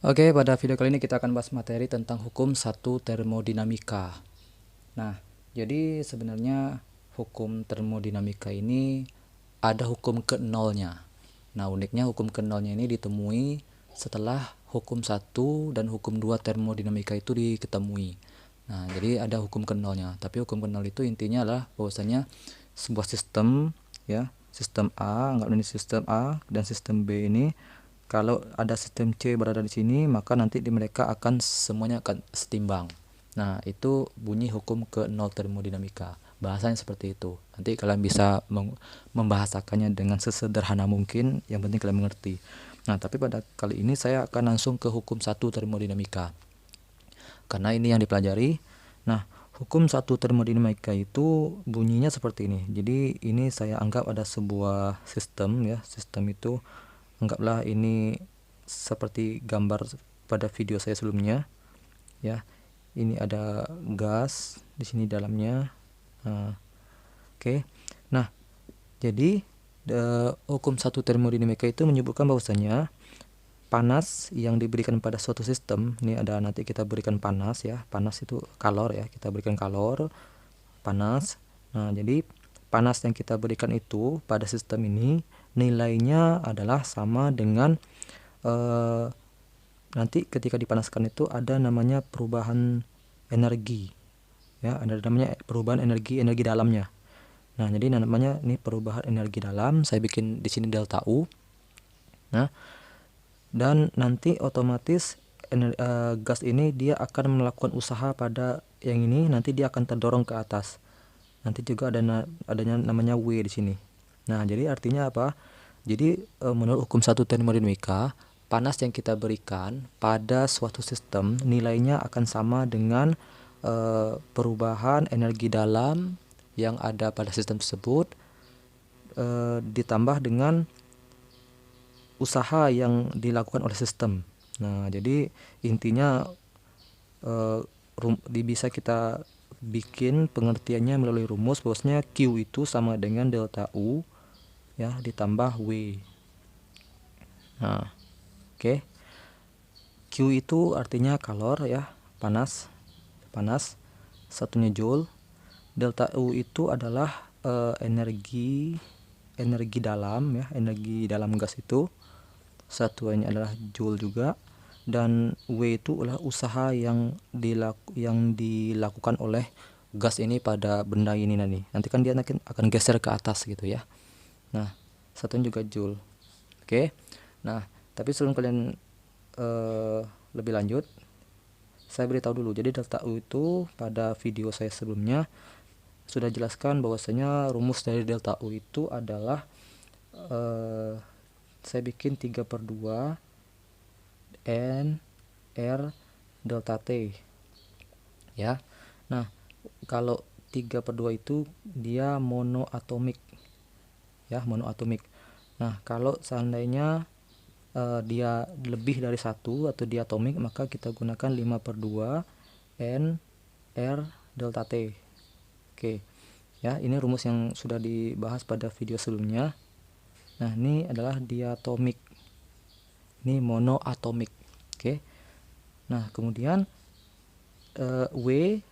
Oke, pada video kali ini kita akan bahas materi tentang hukum satu termodinamika. Nah, jadi sebenarnya hukum termodinamika ini ada hukum ke nolnya. Nah, uniknya hukum ke nolnya ini ditemui setelah hukum satu dan hukum 2 termodinamika itu diketemui. Nah, jadi ada hukum ke nolnya. Tapi hukum ke nol itu intinya adalah bahwasanya sebuah sistem, ya, sistem A, anggap ini sistem A dan sistem B ini, kalau ada sistem C berada di sini, maka nanti di mereka akan semuanya akan setimbang. Nah, itu bunyi hukum ke nol termodinamika. Bahasanya seperti itu. Nanti kalian bisa membahasakannya dengan sesederhana mungkin, yang penting kalian mengerti. Nah, tapi pada kali ini saya akan langsung ke hukum satu termodinamika. Karena ini yang dipelajari. Nah, hukum satu termodinamika itu bunyinya seperti ini. Jadi ini saya anggap ada sebuah sistem, ya. Sistem itu anggaplah ini seperti gambar pada video saya sebelumnya, ya. Ini ada gas di sini dalamnya. Oke. Nah, jadi hukum satu termodinamika itu menyebutkan bahwasanya panas yang diberikan pada suatu sistem, ini ada, nanti kita berikan panas, ya. Panas itu kalor, ya. Kita berikan kalor, panas. Nah, jadi panas yang kita berikan itu pada sistem ini nilainya adalah sama dengan nanti ketika dipanaskan itu ada namanya perubahan energi, ya. Ada namanya perubahan energi dalamnya. Nah, jadi namanya ini perubahan energi dalam. Saya bikin di sini delta U. Nah, dan nanti otomatis gas ini dia akan melakukan usaha pada yang ini, nanti dia akan terdorong ke atas. Nanti juga adanya namanya W di sini. Nah, jadi artinya apa? Jadi menurut hukum satu termodinamika, panas yang kita berikan pada suatu sistem nilainya akan sama dengan perubahan energi dalam yang ada pada sistem tersebut ditambah dengan usaha yang dilakukan oleh sistem. Nah, jadi intinya bisa kita bikin pengertiannya melalui rumus bahwasanya Q itu sama dengan delta U, ya, ditambah W. Nah, oke. Q itu artinya kalor, ya, panas. Satunya joule. Delta U itu adalah energi dalam, ya, energi dalam gas itu. Satuannya adalah joule juga. Dan W itu adalah usaha yang dilakukan oleh gas ini pada benda ini nanti. Nanti kan dia akan geser ke atas gitu, ya. Nah, satunya juga joule. Oke. Nah, tapi sebelum kalian lebih lanjut, saya beritahu dulu. Jadi delta U itu pada video saya sebelumnya sudah jelaskan bahwasanya rumus dari delta U itu adalah saya bikin 3/2 N R delta T, ya. Nah, kalau 3/2 itu dia monoatomik, ya, monoatomik. Nah, kalau seandainya dia lebih dari satu atau diatomik, maka kita gunakan 5/2 N R delta T. Oke, ya, ini rumus yang sudah dibahas pada video sebelumnya. Nah, ini adalah diatomik, ini monoatomik. Oke. Nah, kemudian W,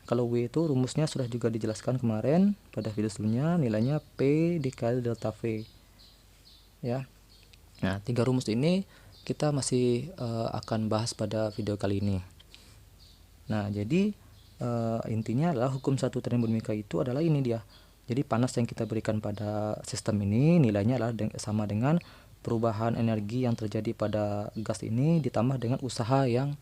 kalau W itu rumusnya sudah juga dijelaskan kemarin pada video sebelumnya, nilainya P dikali delta V, ya. Nah, 3 rumus ini kita masih akan bahas pada video kali ini. Nah, jadi intinya adalah hukum satu termodinamika itu adalah ini dia. Jadi panas yang kita berikan pada sistem ini nilainya adalah sama dengan perubahan energi yang terjadi pada gas ini ditambah dengan usaha yang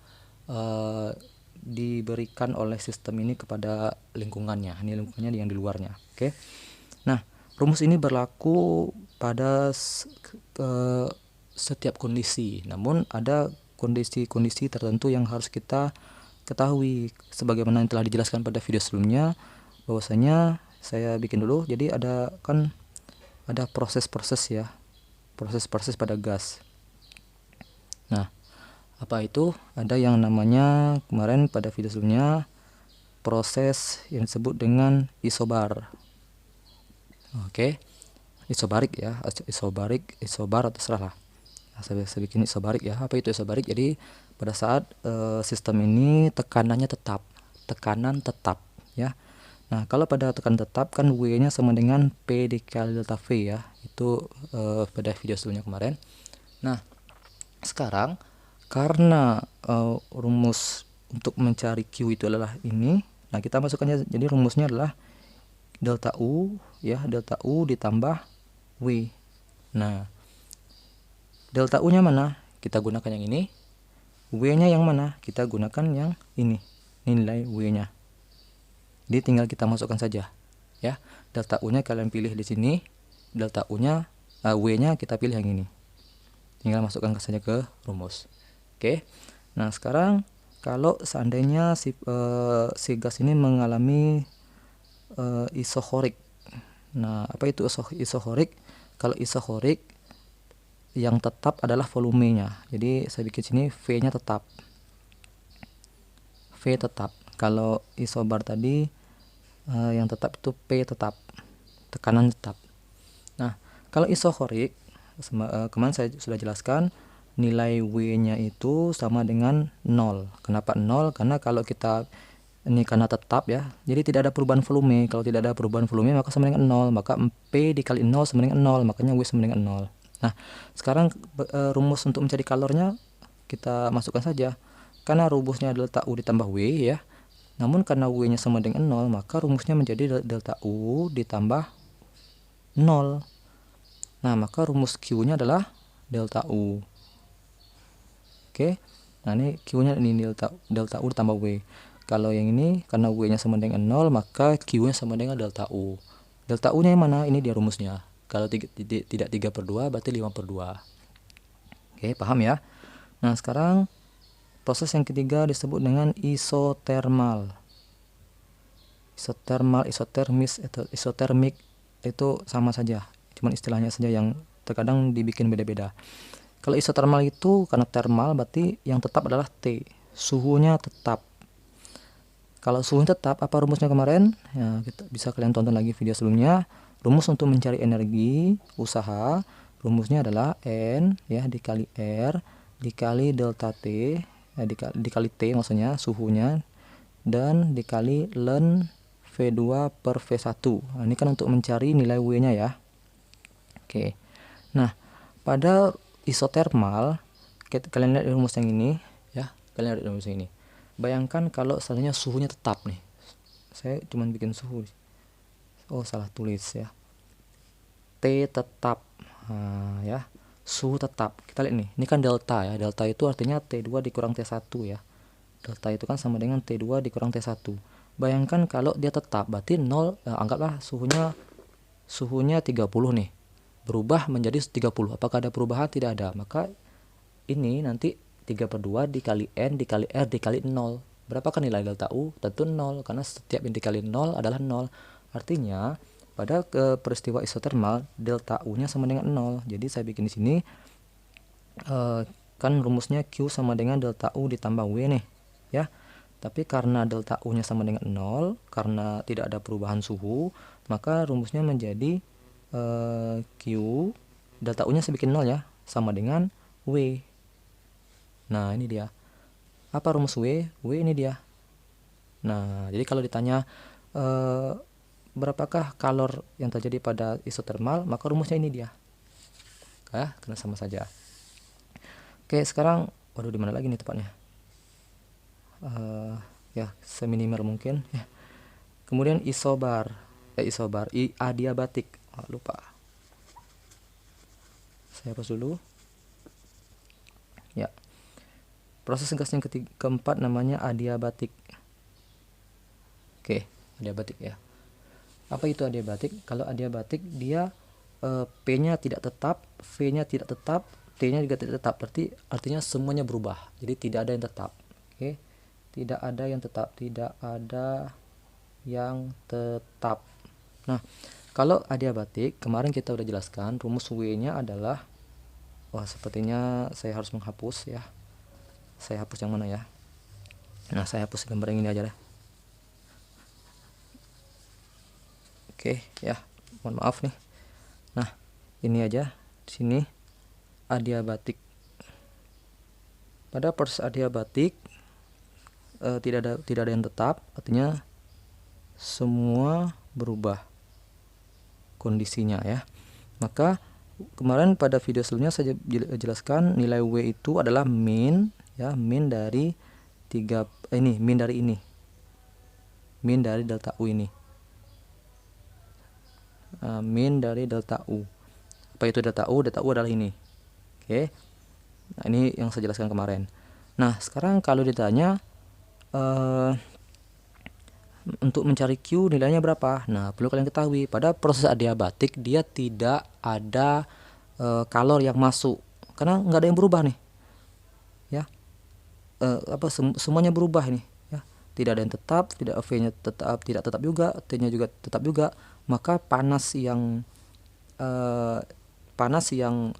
diberikan oleh sistem ini kepada lingkungannya. Ini lingkungannya yang di luarnya. Oke. Nah, rumus ini berlaku pada setiap kondisi. Namun ada kondisi-kondisi tertentu yang harus kita ketahui, sebagaimana yang telah dijelaskan pada video sebelumnya, bahwasanya saya bikin dulu. Jadi ada proses-proses, ya, proses-proses pada gas. Nah, apa itu? Ada yang namanya kemarin pada video sebelumnya proses yang disebut dengan isobar. Oke. Isobarik, ya, isobar atau terserah lah. Nah, saya bikin isobarik ya. Apa itu isobarik? Jadi pada saat sistem ini tekanannya tetap, tekanan tetap ya. Nah, kalau pada tekanan tetap kan W-nya sama dengan P dikali delta V ya. Itu pada video sebelumnya kemarin. Nah, sekarang karena rumus untuk mencari Q itu adalah ini. Nah, kita masukkannya, jadi rumusnya adalah delta U ya, delta U ditambah W. Nah, delta U-nya mana? Kita gunakan yang ini. W-nya yang mana? Kita gunakan yang ini. Nilai W-nya. Jadi tinggal kita masukkan saja ya. Delta U-nya kalian pilih di sini. Delta U-nya W-nya kita pilih yang ini. Tinggal masukkan saja ke rumus. Oke. Nah, sekarang kalau seandainya si gas ini mengalami isohorik. Nah, apa itu isohorik? Kalau isohorik yang tetap adalah volumenya. Jadi saya bikin sini V-nya tetap. V tetap. Kalau isobar tadi yang tetap itu P tetap. Tekanan tetap. Nah, kalau isohorik kemarin saya sudah jelaskan nilai W-nya itu sama dengan 0. Kenapa 0? Karena kalau kita ini karena tetap ya, jadi tidak ada perubahan volume. Kalau tidak ada perubahan volume maka sama dengan 0. Maka P dikali 0 sama dengan 0. Makanya W sama dengan 0. Nah, sekarang rumus untuk mencari kalornya kita masukkan saja. Karena rumusnya delta U ditambah W ya. Namun karena W-nya sama dengan 0, maka rumusnya menjadi delta U ditambah 0. Nah, maka rumus Q-nya adalah delta U. Oke. Nah, ini Q-nya ini delta U ditambah W. Kalau yang ini karena W-nya sama dengan 0, maka Q-nya sama dengan delta U. Delta U-nya yang mana? Ini dia rumusnya. Kalau tidak 3/2 berarti 5/2. Oke, paham ya? Nah, sekarang proses yang ketiga disebut dengan isotermal. Isotermis, isotermik itu sama saja. Cuman istilahnya saja yang terkadang dibikin beda-beda. Kalau isotermal itu karena termal berarti yang tetap adalah T. Suhunya tetap. Kalau suhunya tetap, apa rumusnya kemarin? Ya, bisa kalian tonton lagi video sebelumnya. Rumus untuk mencari energi usaha, rumusnya adalah N ya dikali R dikali delta T, dikali T maksudnya suhunya, dan dikali ln V2 per V1. Nah, ini kan untuk mencari nilai W-nya ya. Oke. Nah, pada isotermal, kalian lihat rumus yang ini ya. Kalian lihat rumus yang ini. Bayangkan kalau seandainya suhunya tetap nih. Saya cuma bikin suhu. Oh, salah tulis ya. T tetap. Nah, ya. Suhu tetap. Kita lihat nih. Ini kan delta ya. Delta itu artinya T2 dikurang T1 ya. Delta itu kan sama dengan T2 dikurang T1. Bayangkan kalau dia tetap, berarti 0, anggaplah suhunya 30 nih. Berubah menjadi 30. Apakah ada perubahan? Tidak ada. Maka ini nanti 3/2 dikali N dikali R dikali 0. Berapakah nilai delta U? Tentu 0, karena setiap yang dikali 0 adalah 0. Artinya pada peristiwa isotermal delta U-nya sama dengan 0. Jadi saya bikin di sini kan rumusnya Q sama dengan delta U ditambah W nih ya. Tapi karena delta U-nya sama dengan 0, karena tidak ada perubahan suhu, maka rumusnya menjadi Q delta U-nya saya bikin 0 ya, sama dengan W. Nah, ini dia. Apa rumus W? W ini dia. Nah, jadi kalau ditanya berapakah kalor yang terjadi pada isotermal, maka rumusnya ini dia. Karena sama saja. Oke, sekarang waduh, di mana lagi nih tepatnya? Ya, seminimal mungkin ya. Kemudian isobar, adiabatik. Lupa. Saya hapus dulu. Ya. Proses gas yang keempat namanya adiabatik. Oke, adiabatik ya. Apa itu adiabatik? Kalau adiabatik dia P-nya tidak tetap, V-nya tidak tetap, T-nya juga tidak tetap. Berarti artinya semuanya berubah. Jadi tidak ada yang tetap. Oke. Tidak ada yang tetap, tidak ada yang tetap. Nah, kalau adiabatik kemarin kita udah jelaskan rumus W-nya adalah, wah sepertinya saya harus menghapus ya. Saya hapus yang mana ya? Nah, saya hapus gambar yang ini aja deh. Oke, ya. Mohon maaf nih. Nah, ini aja di sini adiabatik. pada proses adiabatik tidak ada yang tetap, artinya semua berubah kondisinya ya. Maka kemarin pada video sebelumnya saya jelaskan nilai W itu adalah min ya, min dari min dari delta U ini. Min dari delta U. Apa itu delta U? Delta U adalah ini. Oke. Nah, ini yang saya jelaskan kemarin. Nah, sekarang kalau ditanya untuk mencari Q nilainya berapa? Nah, perlu kalian ketahui pada proses adiabatik dia tidak ada kalor yang masuk karena nggak ada yang berubah nih ya. Semuanya berubah ini ya, tidak ada yang tetap, tidak V-nya tetap, tidak tetap juga, T-nya juga tetap juga. Maka panas yang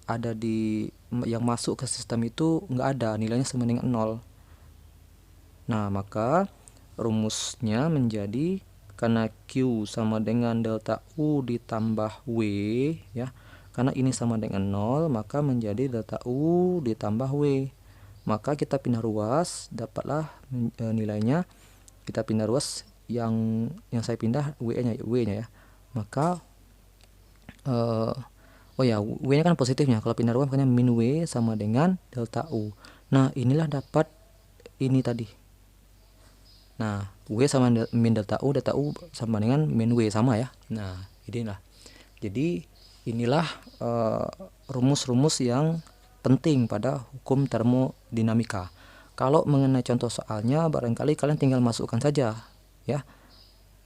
ada yang masuk ke sistem itu nggak ada, nilainya sama dengan 0. Nah, maka rumusnya menjadi karena Q sama dengan delta U ditambah W ya. Karena ini sama dengan 0, maka menjadi delta U ditambah W. Maka kita pindah ruas, dapatlah nilainya. Kita pindah ruas yang saya pindah W-nya ya. Maka W-nya kan positifnya. Kalau pindah ruas makanya min W sama dengan delta U. Nah, inilah dapat ini tadi. Nah, W sama min delta U sama dengan min W sama ya. Nah, inilah. Jadi inilah rumus-rumus yang penting pada hukum termodinamika. Kalau mengenai contoh soalnya barangkali kalian tinggal masukkan saja ya.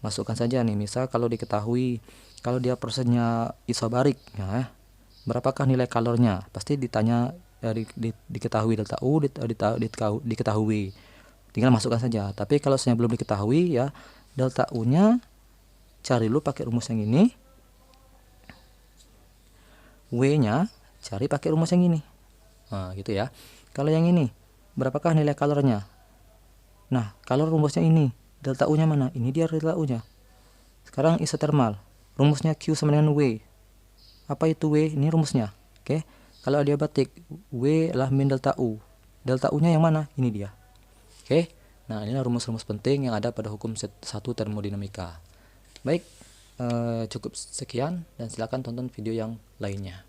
Masukkan saja nih, misal kalau diketahui kalau dia prosesnya isobarik ya, berapakah nilai kalornya? Pasti ditanya diketahui delta U, diketahui. Tinggal masukkan saja. Tapi kalau saya belum diketahui ya, delta U-nya cari dulu pakai rumus yang ini. W-nya cari pakai rumus yang ini. Nah, gitu ya. Kalau yang ini, berapakah nilai kalornya? Nah, kalor rumusnya ini. Delta U-nya mana? Ini dia delta U-nya. Sekarang isotermal. Rumusnya Q sama dengan W. Apa itu W? Ini rumusnya. Oke. Kalau adiabatik, W adalah min delta U. Delta U-nya yang mana? Ini dia. Oke, nah inilah rumus-rumus penting yang ada pada hukum 1 termodinamika. Baik, cukup sekian dan silakan tonton video yang lainnya.